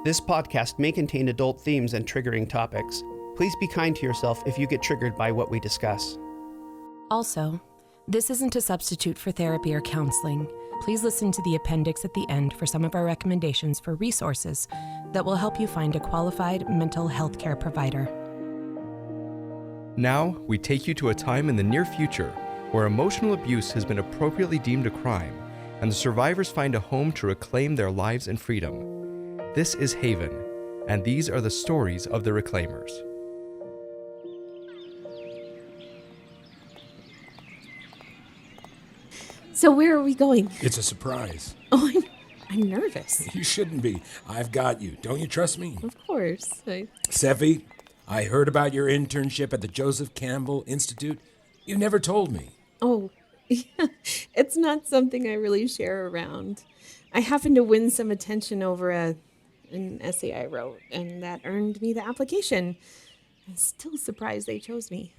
This podcast may contain adult themes and triggering topics. Please be kind to yourself if you get triggered by what we discuss. Also, this isn't a substitute for therapy or counseling. Please listen to the appendix at the end for some of our recommendations for resources that will help you find a qualified mental health care provider. Now, we take you to a time in the near future where emotional abuse has been appropriately deemed a crime, and the survivors find a home to reclaim their lives and freedom. This is Haven, and these are the stories of the Reclaimers. So where are we going? It's a surprise. Oh, I'm nervous. You shouldn't be. I've got you. Don't you trust me? Of course. Seffi, I heard about your internship at the Joseph Campbell Institute. You never told me. Oh, yeah. It's not something I really share around. I happened to win some attention over an essay I wrote, and that earned me the application. I'm still surprised they chose me.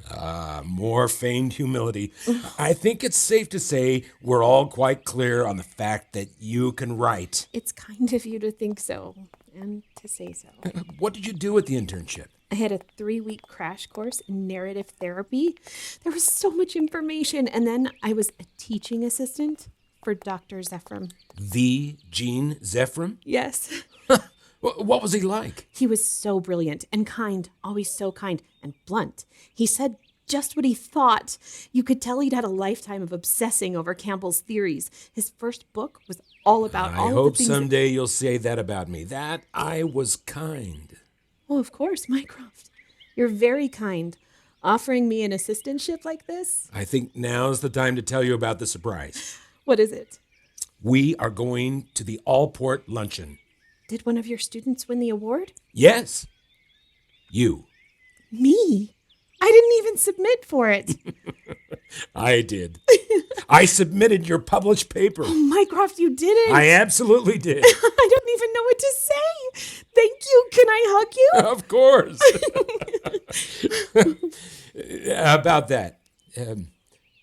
More feigned humility. I think it's safe to say we're all quite clear on the fact that you can write. It's kind of you to think so, and to say so. What did you do at the internship? I had a 3-week crash course in narrative therapy. There was so much information, and then I was a teaching assistant for Dr. Zephram. The Gene Zephram? Yes. What was he like? He was so brilliant and kind, always so kind and blunt. He said just what he thought. You could tell he'd had a lifetime of obsessing over Campbell's theories. His first book was all about all I the hope things... someday you'll say that about me, that I was kind. Oh, of course, Mycroft. You're very kind. Offering me an assistantship like this? I think now's the time to tell you about the surprise. What is it? We are going to the Allport luncheon. Did one of your students win the award? Yes. You. Me? I didn't even submit for it. I did. I submitted your published paper. Oh, Mycroft, you didn't? I absolutely did. I don't even know what to say. Thank you. Can I hug you? Of course. About that.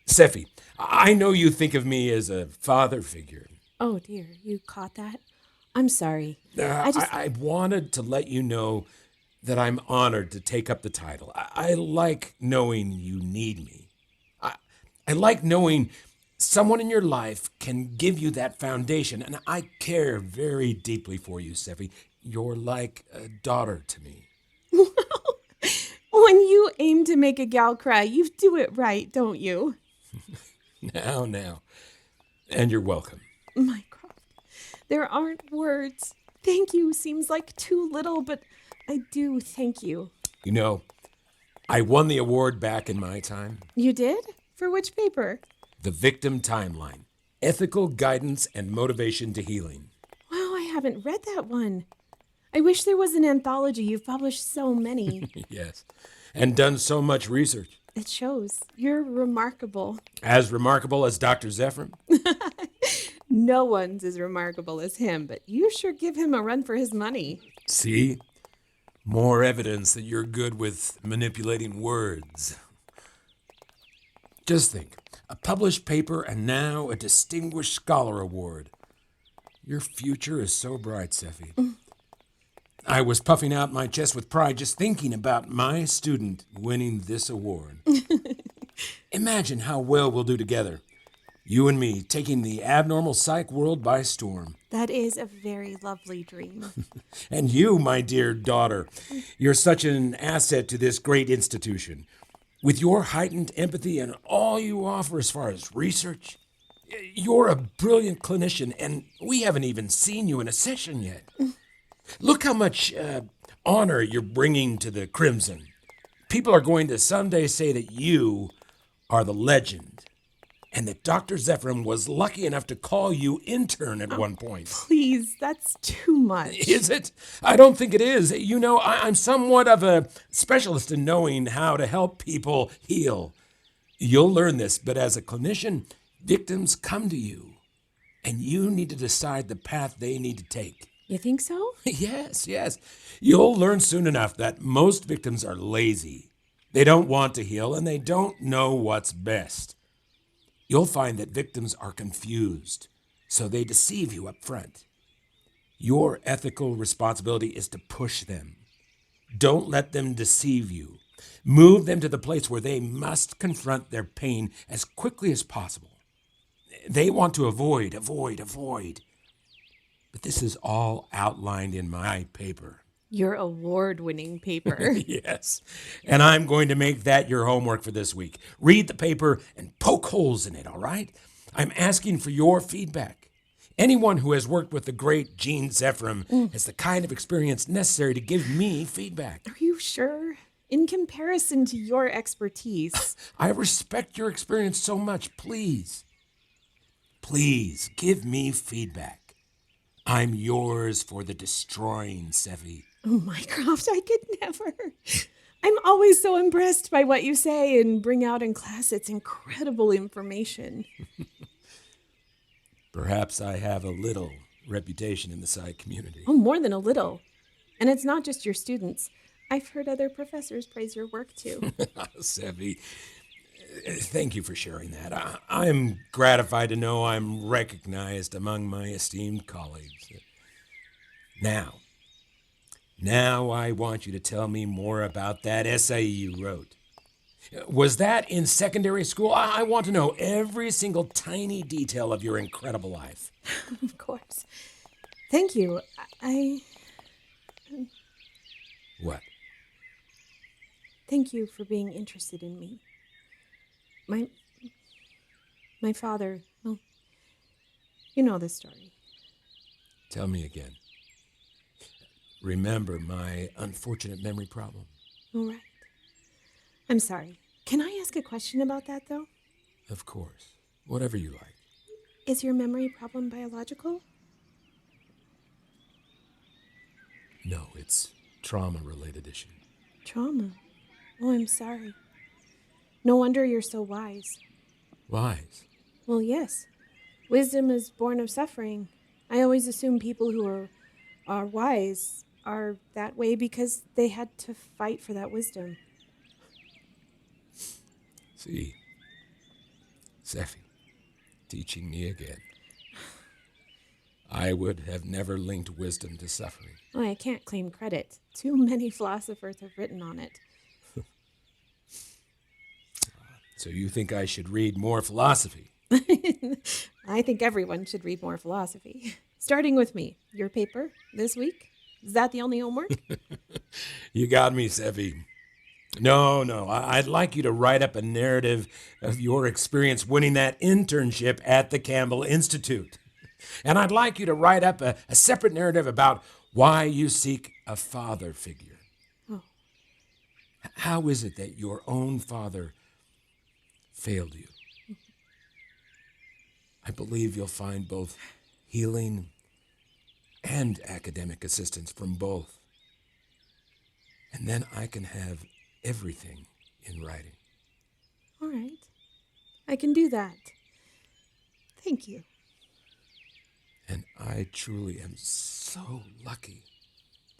Seffi, I know you think of me as a father figure. Oh, dear. You caught that? I'm sorry. I wanted to let you know that I'm honored to take up the title. I like knowing you need me. I like knowing someone in your life can give you that foundation, and I care very deeply for you, Seffi. You're like a daughter to me. When you aim to make a gal cry, you do it right, don't you? Now. And you're welcome. Mycroft, there aren't words. Thank you seems like too little, but I do thank you. You know, I won the award back in my time. You did? For which paper? The Victim Timeline, Ethical Guidance and Motivation to Healing. Wow, I haven't read that one. I wish there was an anthology. You've published so many. Yes, and done so much research. It shows. You're remarkable. As remarkable as Dr. Zephram? No one's as remarkable as him, but you sure give him a run for his money. See? More evidence that you're good with manipulating words. Just think, a published paper and now a Distinguished Scholar Award. Your future is so bright, Seffi. I was puffing out my chest with pride just thinking about my student winning this award. Imagine how well we'll do together. You and me taking the abnormal psych world by storm. That is a very lovely dream. And you, my dear daughter, you're such an asset to this great institution. With your heightened empathy and all you offer as far as research, you're a brilliant clinician, and we haven't even seen you in a session yet. Look how much honor you're bringing to the Crimson. People are going to someday say that you are the legend, and that Dr. Zephram was lucky enough to call you intern at one point. Please, that's too much. Is it? I don't think it is. You know, I'm somewhat of a specialist in knowing how to help people heal. You'll learn this, but as a clinician, victims come to you, and you need to decide the path they need to take. You think so? Yes. You'll learn soon enough that most victims are lazy. They don't want to heal, and they don't know what's best. You'll find that victims are confused, so they deceive you up front. Your ethical responsibility is to push them. Don't let them deceive you. Move them to the place where they must confront their pain as quickly as possible. They want to avoid. But this is all outlined in my paper. Your award-winning paper. Yes. And I'm going to make that your homework for this week. Read the paper and poke holes in it, all right? I'm asking for your feedback. Anyone who has worked with the great Gene Zephram has the kind of experience necessary to give me feedback. Are you sure? In comparison to your expertise. I respect your experience so much. Please give me feedback. I'm yours for the destroying, Seffi. Oh, Mycroft, I could never. I'm always so impressed by what you say and bring out in class. It's incredible information. Perhaps I have a little reputation in the sci community. Oh, more than a little. And it's not just your students. I've heard other professors praise your work, too. Seffi, thank you for sharing that. I'm gratified to know I'm recognized among my esteemed colleagues. Now I want you to tell me more about that essay you wrote. Was that in secondary school? I want to know every single tiny detail of your incredible life. Of course. Thank you. What? Thank you for being interested in me. My father, well, you know the story. Tell me again. Remember my unfortunate memory problem? All right. I'm sorry. Can I ask a question about that, though? Of course. Whatever you like. Is your memory problem biological? No, it's trauma-related issue. Trauma? Oh, I'm sorry. No wonder you're so wise. Wise? Well, yes. Wisdom is born of suffering. I always assume people who are wise are that way because they had to fight for that wisdom. See, Seffi, teaching me again. I would have never linked wisdom to suffering. Oh, I can't claim credit. Too many philosophers have written on it. So you think I should read more philosophy? I think everyone should read more philosophy. Starting with me. Your paper this week? Is that the only homework? You got me, Seffi. No, I'd like you to write up a narrative of your experience winning that internship at the Campbell Institute. And I'd like you to write up a separate narrative about why you seek a father figure. Oh. How is it that your own father failed you? I believe you'll find both healing and academic assistance from both. And then I can have everything in writing. All right. I can do that. Thank you. And I truly am so lucky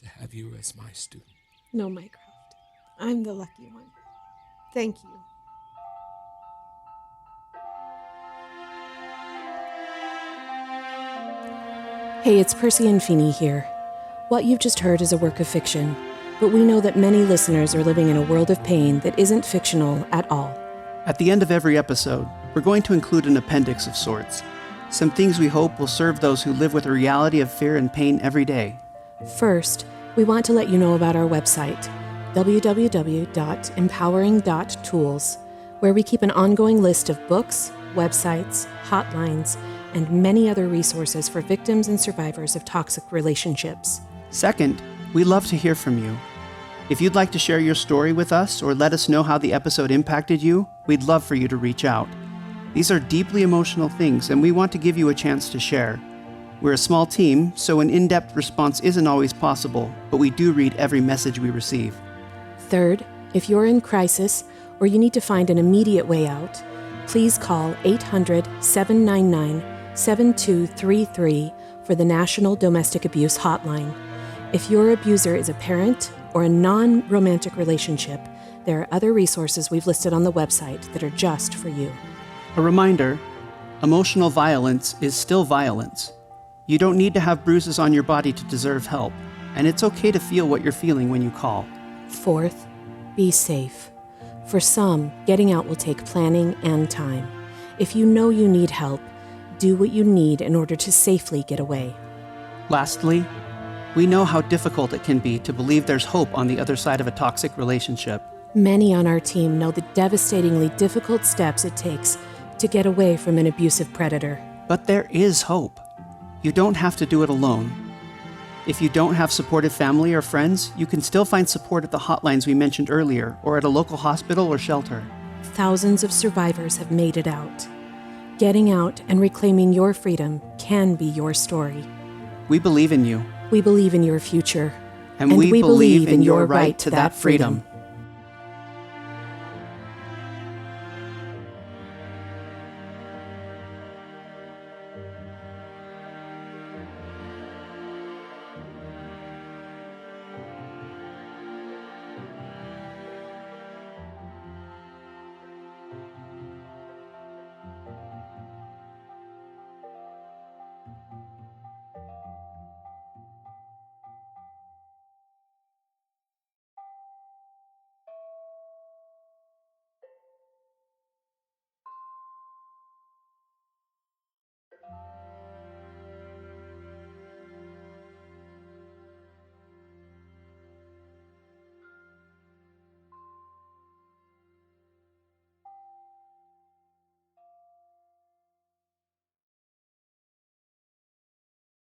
to have you as my student. No, Mycroft. I'm the lucky one. Thank you. Hey, it's Percy and Feeney here. What you've just heard is a work of fiction, but we know that many listeners are living in a world of pain that isn't fictional at all. At the end of every episode, we're going to include an appendix of sorts. Some things we hope will serve those who live with the reality of fear and pain every day. First, we want to let you know about our website, www.empowering.tools, where we keep an ongoing list of books, websites, hotlines, and many other resources for victims and survivors of toxic relationships. Second, we love to hear from you. If you'd like to share your story with us or let us know how the episode impacted you, we'd love for you to reach out. These are deeply emotional things, and we want to give you a chance to share. We're a small team, so an in-depth response isn't always possible, but we do read every message we receive. Third, if you're in crisis or you need to find an immediate way out, please call 800-799-7233 for the National Domestic Abuse Hotline. If your abuser is a parent or a non-romantic relationship, there are other resources we've listed on the website that are just for you. A reminder, emotional violence is still violence. You don't need to have bruises on your body to deserve help, and it's okay to feel what you're feeling when you call. Fourth, be safe. For some, getting out will take planning and time. If you know you need help, do what you need in order to safely get away. Lastly, we know how difficult it can be to believe there's hope on the other side of a toxic relationship. Many on our team know the devastatingly difficult steps it takes to get away from an abusive predator. But there is hope. You don't have to do it alone. If you don't have supportive family or friends, you can still find support at the hotlines we mentioned earlier or at a local hospital or shelter. Thousands of survivors have made it out. Getting out and reclaiming your freedom can be your story. We believe in you. We believe in your future. And we believe in your right to that freedom.